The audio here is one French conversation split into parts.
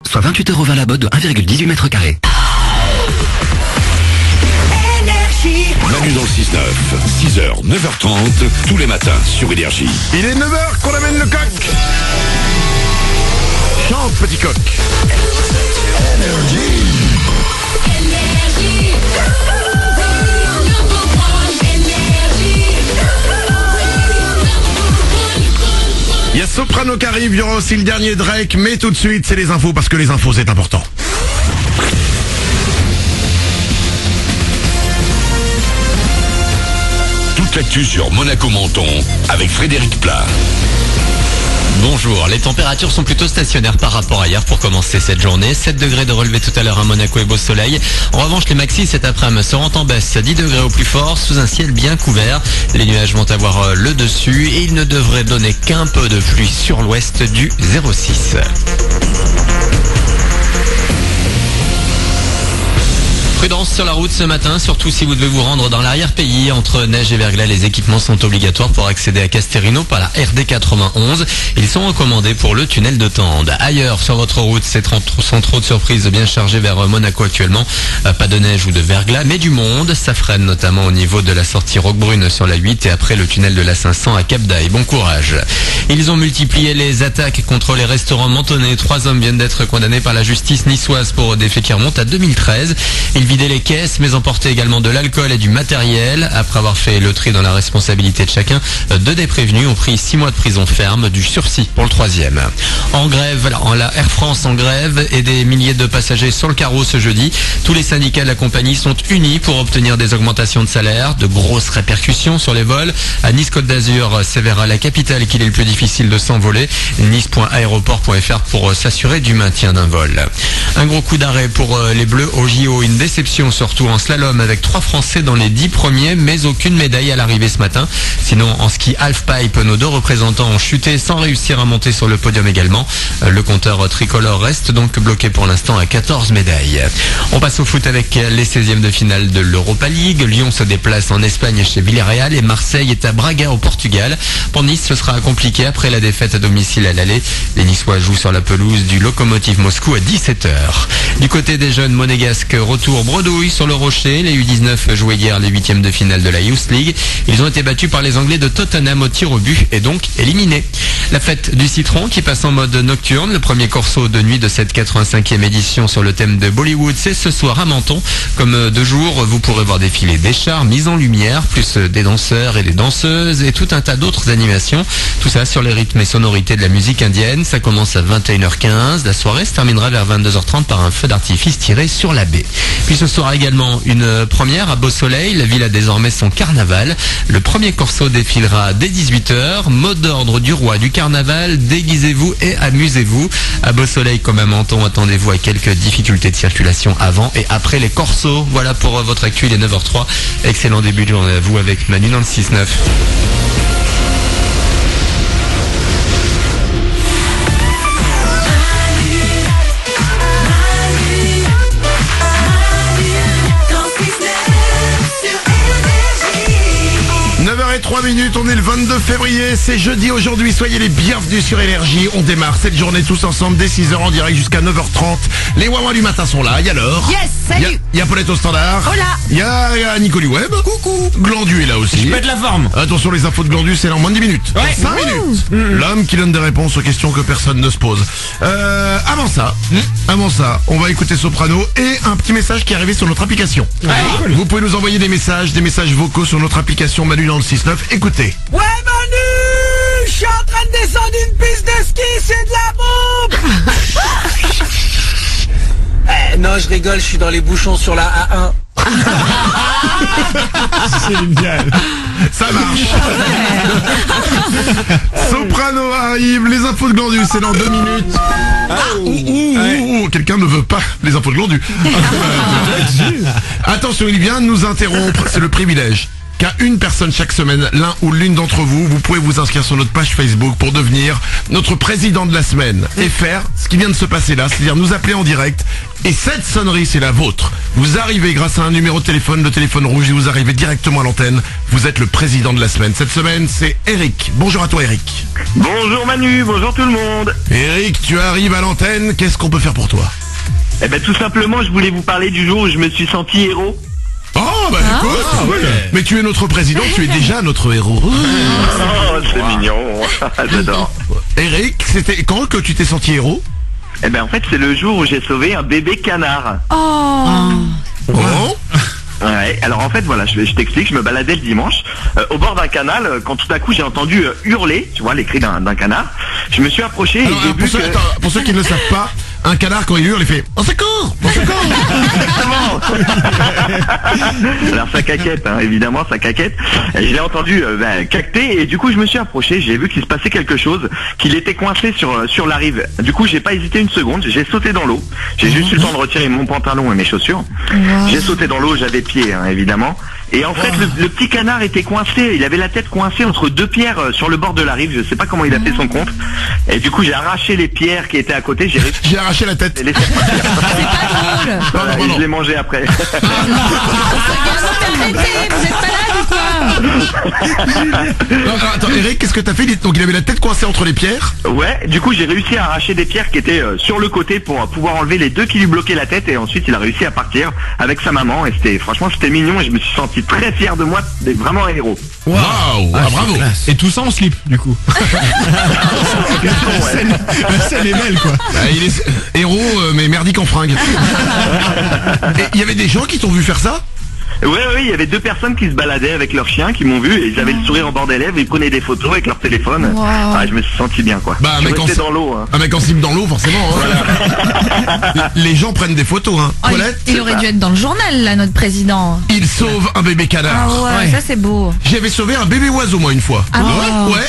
soit 28,20€ la botte de 1,18 m². Manu dans le 6-9, 6h, 9h30, tous les matins sur Énergie. Il est 9h qu'on amène le coq. Chante, petit coq. Il y a Soprano qui arrive, il y aura aussi le dernier Drake, mais tout de suite, c'est les infos, parce que les infos, c'est important. Toute l'actu sur Monaco-Menton avec Frédéric Plat. Bonjour, les températures sont plutôt stationnaires par rapport à hier pour commencer cette journée. 7 degrés de relevé tout à l'heure à Monaco et beau soleil. En revanche, les maxis cet après-midi seront en baisse, 10 degrés au plus fort, sous un ciel bien couvert. Les nuages vont avoir le dessus et il ne devrait donner qu'un peu de pluie sur l'ouest du 06. Prudence sur la route ce matin, surtout si vous devez vous rendre dans l'arrière-pays. Entre neige et verglas, les équipements sont obligatoires pour accéder à Casterino par la RD 91. Ils sont recommandés pour le tunnel de Tende. Ailleurs, sur votre route, c'est sans trop de surprises bien chargé vers Monaco actuellement. Pas de neige ou de verglas, mais du monde. Ça freine notamment au niveau de la sortie Roquebrune sur la 8 et après le tunnel de la 500 à Cap d'Aille. Bon courage. Ils ont multiplié les attaques contre les restaurants mentonnais. 3 hommes viennent d'être condamnés par la justice niçoise pour des faits qui remontent à 2013. Ils vidaient les caisses, mais emportaient également de l'alcool et du matériel. Après avoir fait le tri dans la responsabilité de chacun, 2 des prévenus ont pris 6 mois de prison ferme, du sursis pour le 3e. En grève, la Air France en grève et des milliers de passagers sur le carreau ce jeudi. Tous les syndicats de la compagnie sont unis pour obtenir des augmentations de salaire. De grosses répercussions sur les vols. À Nice-Côte d'Azur, c'est vers la capitale qu'il est le plus difficile de s'envoler. Nice.aéroport.fr pour s'assurer du maintien d'un vol. Un gros coup d'arrêt pour les Bleus au JO, une déception surtout en slalom avec 3 Français dans les 10 premiers, mais aucune médaille à l'arrivée ce matin. Sinon, en ski halfpipe, nos 2 représentants ont chuté sans réussir à monter sur le podium également. Le compteur tricolore reste donc bloqué pour l'instant à 14 médailles. On passe au foot avec les 16e de finale de l'Europa League. Lyon se déplace en Espagne chez Villarreal et Marseille est à Braga au Portugal. Pour Nice, ce sera compliqué après la défaite à domicile à l'aller. Les Niçois jouent sur la pelouse du Lokomotiv Moscou à 17h. Du côté des jeunes monégasques, retour bredouille sur le rocher. Les U19 jouaient hier les 8e de finale de la Youth League. Ils ont été battus par les Anglais de Tottenham au tir au but et donc éliminés. La fête du citron qui passe en mode nocturne. Le premier corso de nuit de cette 85e édition sur le thème de Bollywood, c'est ce soir à Menton. Comme de jour, vous pourrez voir défiler des chars mis en lumière, plus des danseurs et des danseuses et tout un tas d'autres animations. Tout ça sur les rythmes et sonorités de la musique indienne. Ça commence à 21h15. La soirée se terminera vers 22h30 par un feu d'artifice tiré sur la baie. Puis ce sera également une première à Beau Soleil. La ville a désormais son carnaval. Le premier corso défilera dès 18h. Mot d'ordre du roi du carnaval, déguisez-vous et amusez-vous. À Beau Soleil comme à Menton, attendez-vous à quelques difficultés de circulation avant et après les corsos. Voilà pour votre actu, il est 9h03. Excellent début de journée à vous avec Manu dans le 6-9. 9h03, on est le 22 février, c'est jeudi aujourd'hui, soyez les bienvenus sur Énergie. On démarre cette journée tous ensemble dès 6h en direct jusqu'à 9h30. Les Wawa du matin sont là, il y a Laure. Yes, salut. Il y a Paulette au standard. Hola. Il y a Nicoli Web. Coucou. Glandu est là aussi. Je pète la forme. Attention, les infos de Glandu, c'est en moins de 10 minutes. Ouais. 5 minutes. L'homme qui donne des réponses aux questions que personne ne se pose. Avant ça, on va écouter Soprano et un petit message qui est arrivé sur notre application. Ouais. Vous pouvez nous envoyer des messages vocaux sur notre application Manu dans le 6-9. Écoutez. Ouais Manu, je suis en train de descendre une piste de ski, c'est de la bombe. Non, je rigole, je suis dans les bouchons sur la A1. C'est génial. Ça marche. Soprano arrive, les infos de Glandu, c'est dans 2 minutes. Quelqu'un ne veut pas les infos de Glandu. Attention, il vient de nous interrompre, c'est le privilège. qu'à une personne chaque semaine, l'un ou l'une d'entre vous. Vous pouvez vous inscrire sur notre page Facebook pour devenir notre président de la semaine et faire ce qui vient de se passer là, c'est-à-dire nous appeler en direct. Et cette sonnerie, c'est la vôtre. Vous arrivez grâce à un numéro de téléphone, le téléphone rouge, et vous arrivez directement à l'antenne. Vous êtes le président de la semaine. Cette semaine, c'est Eric. Bonjour à toi, Eric. Bonjour Manu, bonjour tout le monde. Eric, tu arrives à l'antenne. Qu'est-ce qu'on peut faire pour toi? Eh ben tout simplement, je voulais vous parler du jour où je me suis senti héros. Oh, bah écoute, mais tu es notre président, tu es déjà notre héros. Oh, c'est mignon. J'adore. Eric, c'était quand que tu t'es senti héros? Eh ben en fait, c'est le jour où j'ai sauvé un bébé canard. Oh. Ouais, alors en fait voilà, je t'explique, je me baladais le dimanche au bord d'un canal, quand tout à coup j'ai entendu hurler, tu vois les cris d'un canard. Je me suis approché Alors, et j'ai vu que... pour ceux qui ne le savent pas, un canard quand il hurle, il fait « Au secours ! Au secours !» Alors ça caquette, hein, évidemment ça caquette. Et je l'ai entendu cacter et du coup je me suis approché, j'ai vu qu'il se passait quelque chose, qu'il était coincé sur la rive. Du coup j'ai pas hésité une seconde, j'ai sauté dans l'eau. J'ai juste eu le temps de retirer mon pantalon et mes chaussures. J'ai sauté dans l'eau, j'avais pied hein, évidemment. Et en fait le petit canard était coincé, il avait la tête coincée entre deux pierres sur le bord de la rive, je sais pas comment il a fait son compte. Et du coup j'ai arraché les pierres qui étaient à côté, j'ai arraché la tête. C'est pas drôle. Et je l'ai mangé après. Vous êtes malade ou quoi? Non, attends, Eric, qu'est-ce que t'as fait? Donc il avait la tête coincée entre les pierres? Ouais, du coup j'ai réussi à arracher des pierres qui étaient sur le côté pour pouvoir enlever les deux qui lui bloquaient la tête et ensuite il a réussi à partir avec sa maman et franchement c'était mignon et je me suis senti très fier de moi, d'être vraiment un héros. Waouh, bravo. Et tout ça en slip du coup. La scène est belle quoi. Il est héros mais merdique en fringue. Et il y avait des gens qui t'ont vu faire ça? Ouais, il y avait deux personnes qui se baladaient avec leur chien, qui m'ont vu, et ils avaient le sourire en bord des lèvres, ils prenaient des photos avec leur téléphone. Wow. Ah, je me suis senti bien, quoi. Bah, un mec dans l'eau. Hein. Un mec en slip dans l'eau, forcément. Hein. Les gens prennent des photos, hein. Oh, il aurait dû être dans le journal, là, notre président. Il sauve un bébé canard. Ah ouais, ça c'est beau. J'avais sauvé un bébé oiseau, moi, une fois. Ah ouais,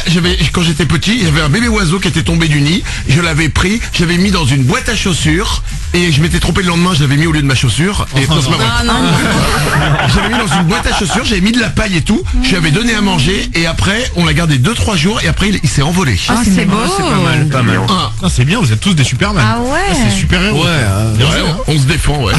quand j'étais petit, j'avais un bébé oiseau qui était tombé du nid. Je l'avais pris, j'avais mis dans une boîte à chaussures, et je m'étais trompé le lendemain, je l'avais mis au lieu de ma chaussure. Et j'avais mis dans une boîte à chaussures, j'avais mis de la paille et tout, je lui avais donné à manger et après on l'a gardé 2-3 jours et après il s'est envolé. Ah c'est beau. C'est pas mal. Ah. C'est bien, vous êtes tous des Superman. Ah ouais. C'est super héros. On se défend, ouais.